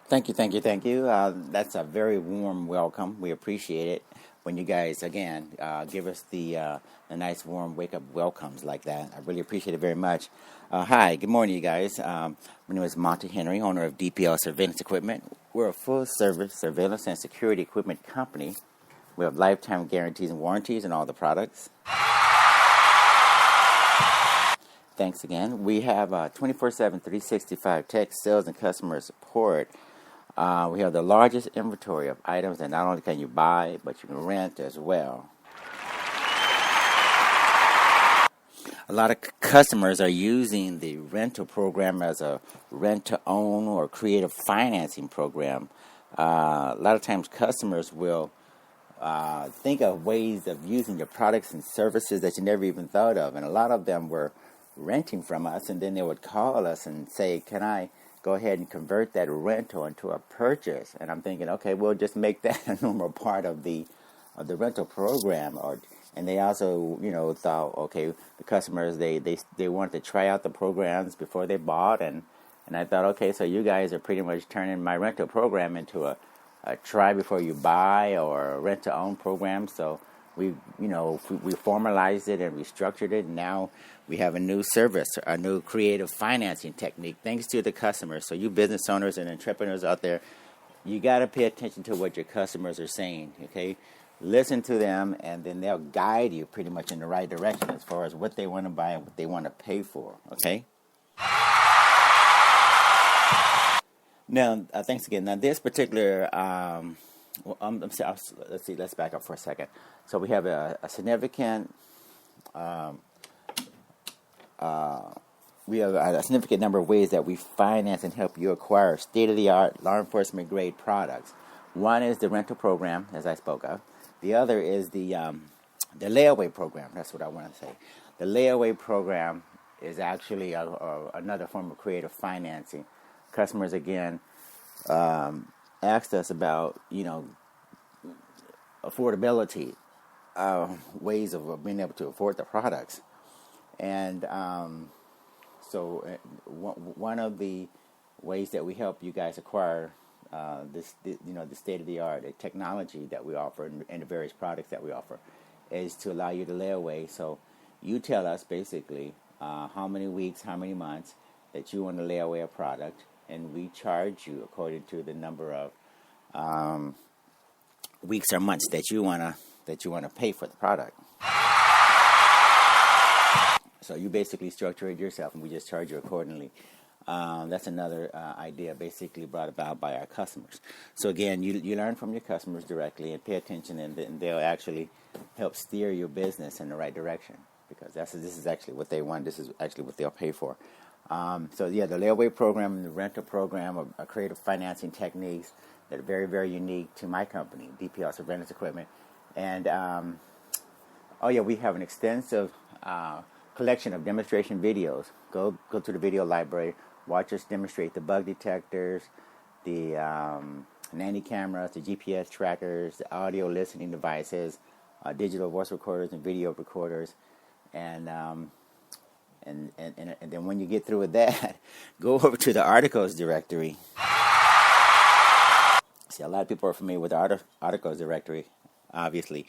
Thank you, thank you, thank you. That's a very warm welcome. We appreciate it when you guys, again, give us the nice warm wake-up welcomes like that. I really appreciate it very much. Hi, good morning, you guys. My name is Monty Henry, owner of DPL Surveillance Equipment. We're a full-service surveillance and security equipment company. We have lifetime guarantees and warranties on all the products. Thanks again. We have 24/7, 365 tech sales and customer support. We have the largest inventory of items that not only can you buy, but you can rent as well. A lot of customers are using the rental program as a rent-to-own or creative financing program. A lot of times customers will think of ways of using your products and services that you never even thought of. And a lot of them were renting from us, and then they would call us and say, can I go ahead and convert that rental into a purchase? And I'm thinking, okay, we'll just make that a normal part of the rental program. And they also, thought, okay, the customers, they wanted to try out the programs before they bought. And I thought, okay, so you guys are pretty much turning my rental program into a try before you buy or a rent-to-own program. So we formalized it and restructured it, and now we have a new service, a new creative financing technique, thanks to the customers. So you business owners and entrepreneurs out there, you got to pay attention to what your customers are saying, okay? Listen to them, and then they'll guide you pretty much in the right direction as far as what they want to buy and what they want to pay for, okay? Now, thanks again. Now, this particular... let's see. Let's back up for a second. So we have a significant, number of ways that we finance and help you acquire state-of-the-art law enforcement grade products. One is the rental program, as I spoke of. The other is the layaway program. That's what I want to say. The layaway program is actually another form of creative financing. Customers again. Asked us about, affordability, ways of being able to afford the products. And so one of the ways that we help you guys acquire the state-of-the-art technology that we offer and the various products that we offer is to allow you to lay away. So you tell us basically how many weeks, how many months that you want to lay away a product, and we charge you according to the number of weeks or months that you wanna pay for the product. So you basically structure it yourself, and we just charge you accordingly. That's another idea basically brought about by our customers. So again, you learn from your customers directly and pay attention, and they'll actually help steer your business in the right direction, because this is actually what they want. This is actually what they'll pay for. The layaway program and the rental program are creative financing techniques that are very, very unique to my company, DPL Surveillance Equipment. And, we have an extensive collection of demonstration videos. Go to the video library, watch us demonstrate the bug detectors, the Nanny cameras, the GPS trackers, the audio listening devices, digital voice recorders and video recorders, and then when you get through with that, go over to the articles directory. See, a lot of people are familiar with the articles directory, obviously.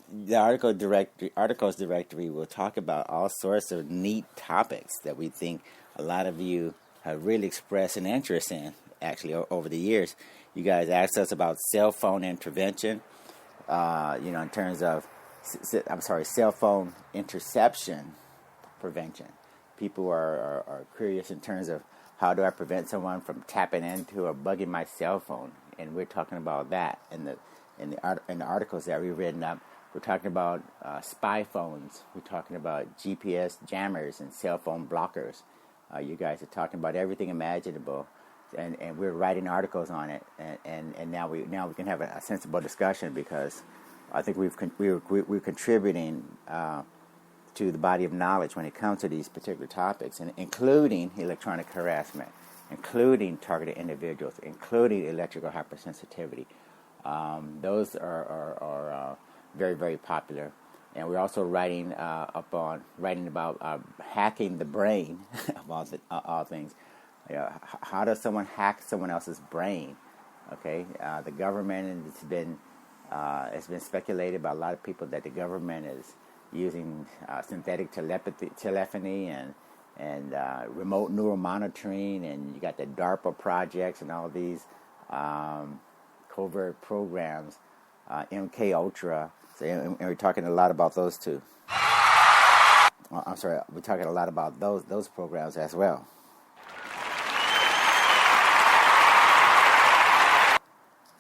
The articles directory will talk about all sorts of neat topics that we think a lot of you have really expressed an interest in, actually, over the years. You guys asked us about cell phone intervention, in terms of, cell phone interception prevention. People are curious in terms of how do I prevent someone from tapping into or bugging my cell phone, and we're talking about that in the articles that we've written up. We're talking about spy phones. We're talking about GPS jammers and cell phone blockers. You guys are talking about everything imaginable, and we're writing articles on it. And now we can have a sensible discussion, because I think we're contributing to the body of knowledge when it comes to these particular topics, and including electronic harassment, including targeted individuals, including electrical hypersensitivity. Those are very, very popular. And we're also writing about hacking the brain of all things. How does someone hack someone else's brain? Okay, the government it's been speculated by a lot of people that the government is using synthetic telephony and remote neural monitoring, and you got the DARPA projects and all these covert programs, MK Ultra. So, and we're talking a lot about those too. I'm sorry, we're talking a lot about those programs as well.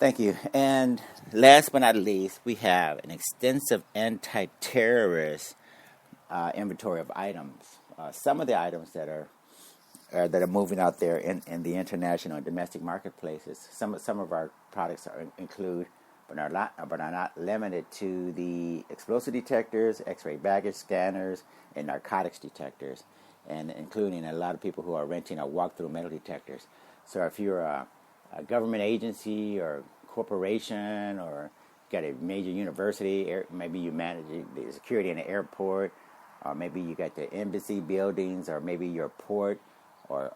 Thank you. And last but not least, we have an extensive anti-terrorist inventory of items. Some of the items that are moving out there in the international and domestic marketplaces. Some of our products include, but are not limited to, the explosive detectors, X-ray baggage scanners, and narcotics detectors, and including a lot of people who are renting our walk-through metal detectors. So if you're a government agency or corporation, or got a major university, maybe you manage the security in the airport, or maybe you got the embassy buildings, or maybe your port or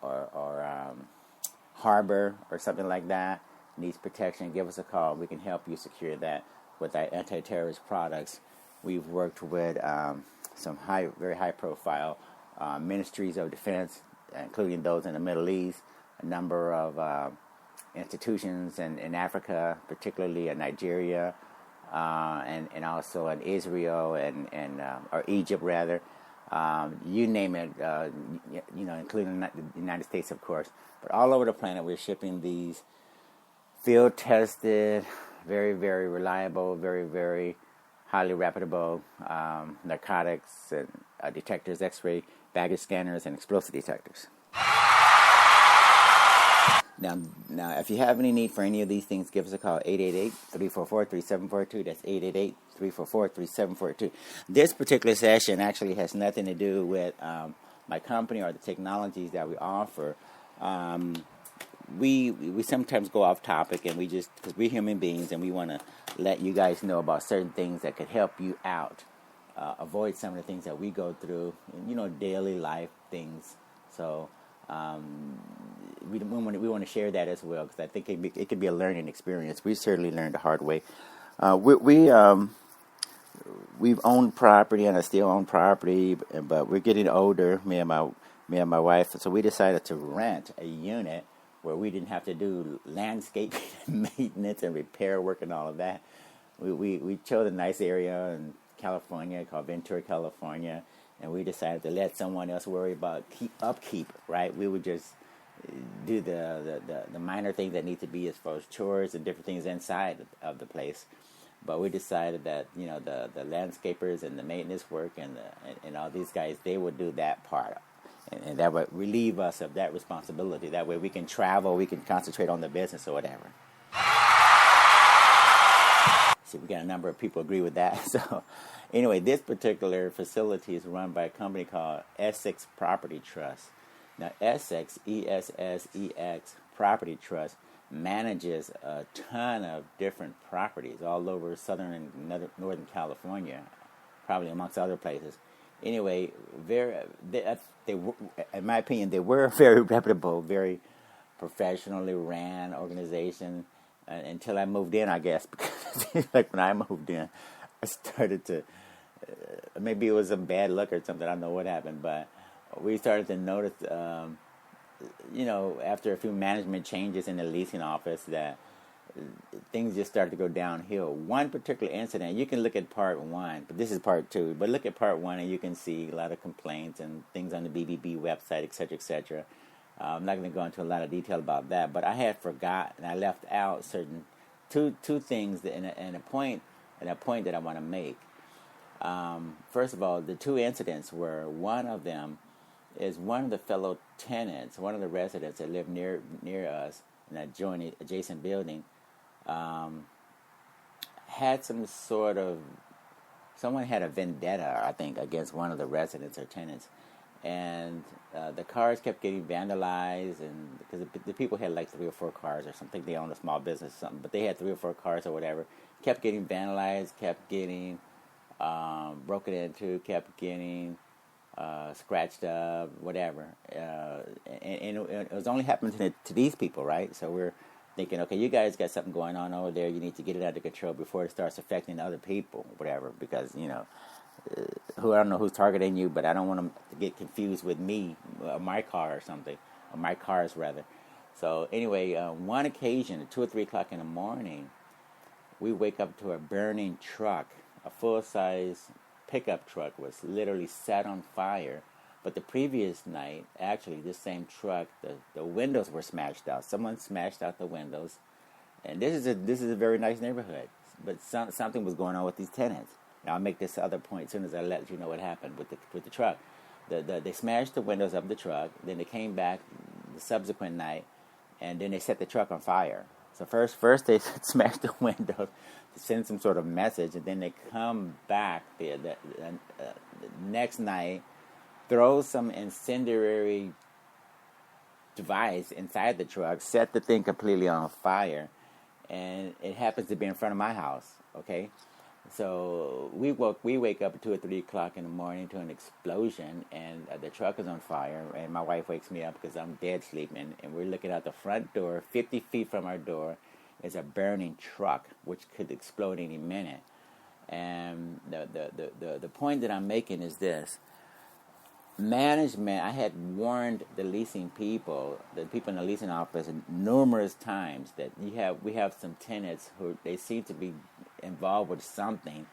harbor or something like that needs protection, give us a call. We can help you secure that with our anti-terrorist products. We've worked with some very high-profile ministries of defense, including those in the Middle East, a number of institutions in Africa, particularly in Nigeria, and also in Israel or Egypt rather. You name it, including the United States, of course. But all over the planet, we're shipping these field-tested, very, very reliable, very, very highly reputable narcotics and detectors, X-ray baggage scanners, and explosive detectors. Now, if you have any need for any of these things, give us a call, 888-344-3742. That's 888-344-3742. This particular session actually has nothing to do with my company or the technologies that we offer. We sometimes go off topic, and because we're human beings, and we want to let you guys know about certain things that could help you out, avoid some of the things that we go through, daily life things. So we want to share that as well, because I think it could be a learning experience. We certainly learned the hard way. We've owned property, and I still own property, but we're getting older, me and my wife. So we decided to rent a unit where we didn't have to do landscape maintenance and repair work and all of that. We chose a nice area in California called Ventura, California, and we decided to let someone else worry about upkeep, right? We would just do the minor things that need to be as far as chores and different things inside of the place. But we decided that the landscapers and the maintenance work and all these guys, they would do that part, and that would relieve us of that responsibility. That way we can travel, we can concentrate on the business or whatever. See, we got a number of people agree with that. So anyway, this particular facility is run by a company called Essex Property Trust. Now, Essex, ESSEX Property Trust, manages a ton of different properties all over southern and northern California, probably amongst other places. Anyway, they were, in my opinion, they were a very reputable, very professionally ran organization until I moved in, I guess, because like when I moved in, I started to, maybe it was some bad luck or something, I don't know what happened, but we started to notice, after a few management changes in the leasing office, that things just started to go downhill. One particular incident, you can look at part one, but this is part two, but look at part one and you can see a lot of complaints and things on the BBB website, etc., etc. I'm not going to go into a lot of detail about that, but I had forgotten, I left out certain two things and a point that I want to make. First of all, the two incidents were, one of them is one of the fellow tenants, one of the residents that lived near us in that adjacent building, had someone had a vendetta, I think, against one of the residents or tenants, and the cars kept getting vandalized, and because the people had like 3 or 4 cars or something, they owned a small business or something, but they had 3 or 4 cars or whatever, kept getting vandalized, kept getting broken into, kept getting scratched up, whatever. And it was only happening to these people, right? So we're thinking, okay, you guys got something going on over there. You need to get it under control before it starts affecting other people, whatever. Because who I don't know who's targeting you, but I don't want them to get confused with me, my car or something, or my cars rather. So anyway, one occasion at 2 or 3 o'clock in the morning, we wake up to a burning truck. A full-size pickup truck was literally set on fire. But the previous night, actually, this same truck, the windows were smashed out. Someone smashed out the windows, and this is a very nice neighborhood. But something was going on with these tenants. Now I'll make this other point as soon as I let you know what happened with the truck. They smashed the windows of the truck. Then they came back the subsequent night, and then they set the truck on fire. So first they smashed the windows to send some sort of message, and then they come back the next night, throw some incendiary device inside the truck, set the thing completely on fire, and it happens to be in front of my house. Okay, so we wake up at 2 or 3 o'clock in the morning to an explosion, and the truck is on fire, and my wife wakes me up because I'm dead sleeping, and we're looking out the front door. 50 feet from our door is a burning truck, which could explode any minute. And the point that I'm making is this. Management, I had warned the leasing people, the people in the leasing office numerous times that we have some tenants who they seem to be involved with something,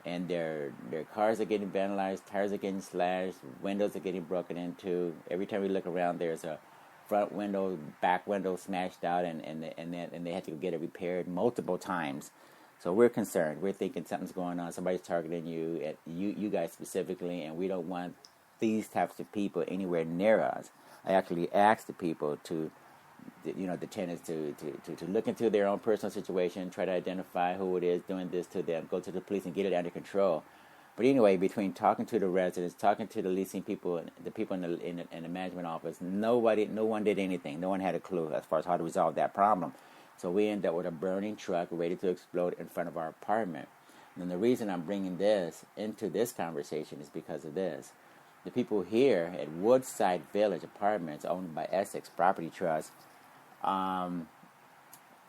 and their cars are getting vandalized, tires are getting slashed, windows are getting broken into. Every time we look around, there's a front window, back window smashed out, and they have to get it repaired multiple times. So we're concerned. We're thinking something's going on. Somebody's targeting you guys specifically, and we don't want these types of people anywhere near us. I actually asked the people the tenants to look into their own personal situation, try to identify who it is doing this to them, go to the police and get it under control. But anyway, between talking to the residents, talking to the leasing people, the people in the management office, no one did anything. No one had a clue as far as how to resolve that problem. So we ended up with a burning truck ready to explode in front of our apartment. And the reason I'm bringing this into this conversation is because of this. The people here at Woodside Village Apartments, owned by Essex Property Trust,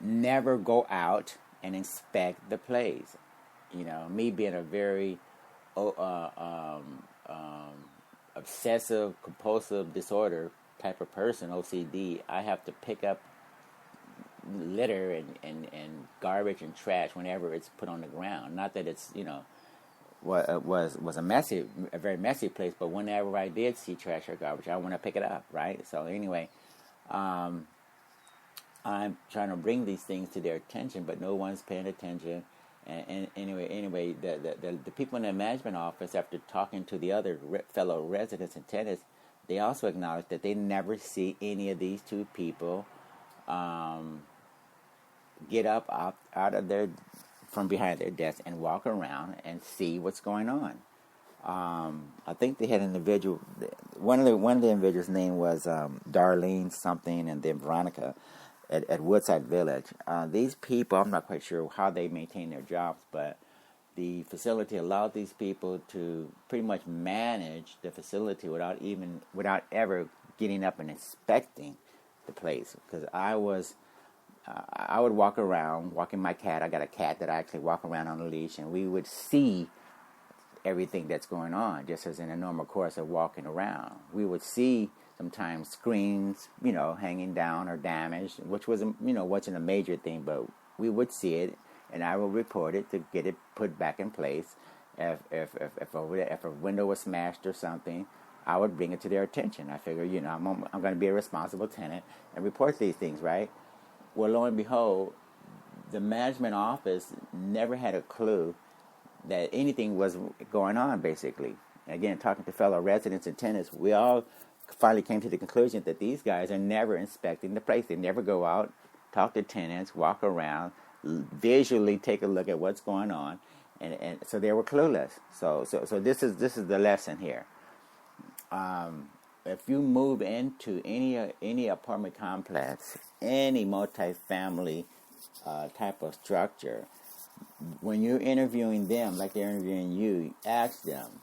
never go out and inspect the place. Me being a very obsessive, compulsive disorder type of person, OCD, I have to pick up litter and garbage and trash whenever it's put on the ground. Not that it's, was a very messy place, but whenever I did see trash or garbage, I want to pick it up, right? So anyway, I'm trying to bring these things to their attention, but no one's paying attention. And anyway, the people in the management office, after talking to the other fellow residents and tenants, they also acknowledge that they never see any of these two people get up out of from behind their desk and walk around and see what's going on. I think they had an individual. One of the individuals' name was Darlene something, and then Veronica at Woodside Village. These people, I'm not quite sure how they maintain their jobs, but the facility allowed these people to pretty much manage the facility without ever getting up and inspecting the place. Because I would walk around, walking my cat. I got a cat that I actually walk around on a leash, and we would see everything that's going on, just as in a normal course of walking around. We would see sometimes screens, hanging down or damaged, which wasn't a major thing, but we would see it, and I would report it to get it put back in place. If a window was smashed or something, I would bring it to their attention. I figure, I'm going to be a responsible tenant and report these things, right? Well, lo and behold, the management office never had a clue that anything was going on, basically. Again, talking to fellow residents and tenants, we all finally came to the conclusion that these guys are never inspecting the place. They never go out, talk to tenants, walk around, visually take a look at what's going on, and so they were clueless. So this is the lesson here. If you move into any apartment complex, any multifamily type of structure, when you're interviewing them, like they're interviewing you, ask them,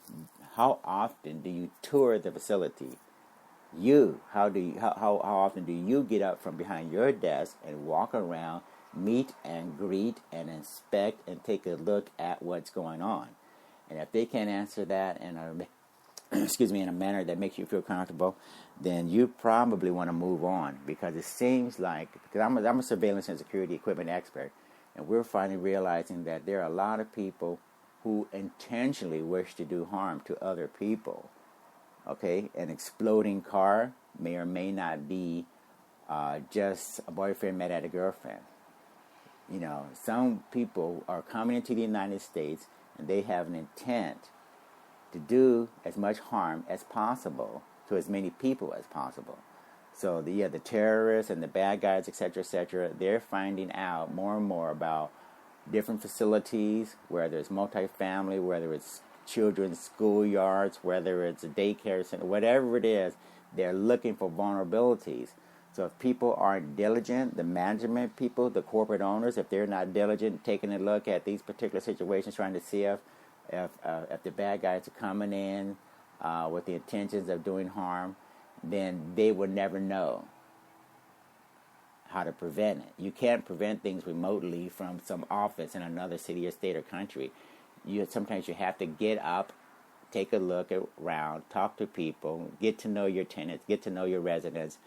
how often do you tour the facility? How often do you get up from behind your desk and walk around, meet and greet and inspect and take a look at what's going on? And if they can't answer that in a in a manner that makes you feel comfortable, then you probably want to move on, because it seems like, because I'm a surveillance and security equipment expert, and we're finally realizing that there are a lot of people who intentionally wish to do harm to other people. Okay, an exploding car may or may not be just a boyfriend met at a girlfriend. You know, some people are coming into the United States and they have an intent to do as much harm as possible to as many people as possible. So the terrorists and the bad guys, etc., they're finding out more and more about different facilities, whether it's multifamily, whether it's children's schoolyards, whether it's a daycare center, whatever it is, they're looking for vulnerabilities. So if people aren't diligent, the management people, the corporate owners, if they're not diligent, taking a look at these particular situations, trying to see if the bad guys are coming in with the intentions of doing harm, then they will never know how to prevent it. You can't prevent things remotely from some office in another city or state or country. Sometimes you have to get up, take a look around, talk to people, get to know your tenants, get to know your residents,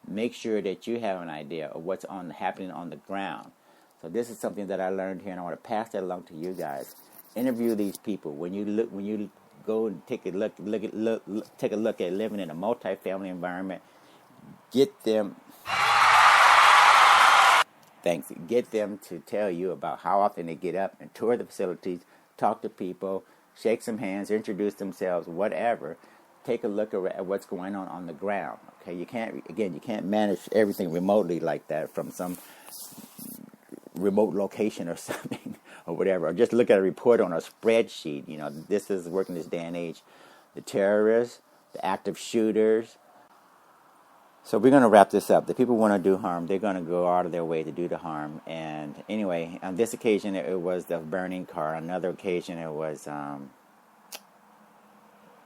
make sure that you have an idea of what's happening on the ground. So this is something that I learned here, and I want to pass that along to you guys. Interview these people. When you go and take a look at living in a multifamily environment, get them to tell you about how often they get up and tour the facilities, talk to people, shake some hands, introduce themselves, whatever. Take a look at what's going on the ground. Okay, you can't manage everything remotely like that from some remote location or something or whatever. Or just look at a report on a spreadsheet. You know, this is working this day and age. The terrorists, the active shooters. So we're going to wrap this up. The people want to do harm. They're going to go out of their way to do the harm. And anyway, on this occasion, it was the burning car. On another occasion, it was...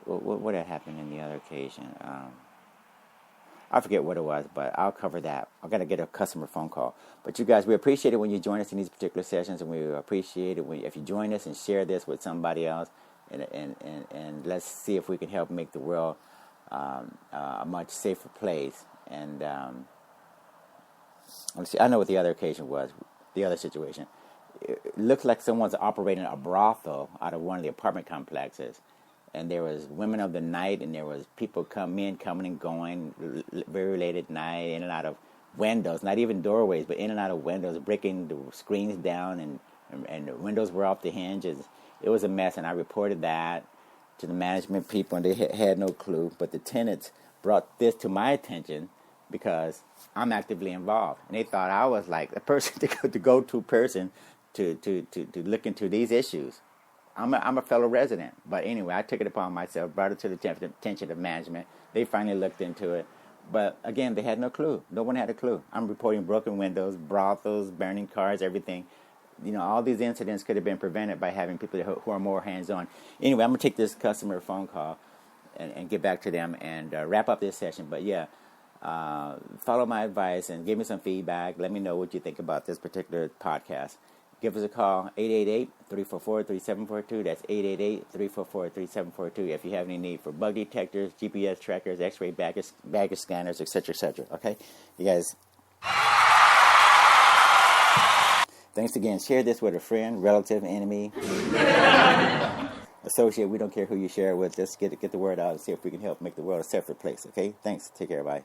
what had happened in the other occasion? I forget what it was, but I'll cover that. I've got to get a customer phone call. But you guys, we appreciate it when you join us in these particular sessions, and we appreciate it if you join us and share this with somebody else, and let's see if we can help make the world a much safer place. And let's see. I know what the other occasion was. The other situation. It looked like someone's operating a brothel out of one of the apartment complexes. And there was women of the night, and there was people coming and going very late at night, in and out of windows, not even doorways, but in and out of windows, breaking the screens down, and the windows were off the hinges. It was a mess, and I reported that to the management people, and they had no clue. But the tenants brought this to my attention because I'm actively involved, and they thought I was like the person, the go-to person to look into these issues. I'm a fellow resident. But anyway, I took it upon myself, brought it to the attention of management. They finally looked into it. But again, they had no clue. No one had a clue. I'm reporting broken windows, brothels, burning cars, everything. You know, all these incidents could have been prevented by having people who are more hands-on. Anyway, I'm going to take this customer phone call and get back to them and wrap up this session. But yeah, follow my advice and give me some feedback. Let me know what you think about this particular podcast. Give us a call, 888-344-3742. That's 888-344-3742 if you have any need for bug detectors, GPS trackers, X-ray baggage scanners, etc., etc. Okay? You guys, thanks again. Share this with a friend, relative, enemy, associate. We don't care who you share it with. Just get the word out and see if we can help make the world a safer place. Okay? Thanks. Take care. Bye.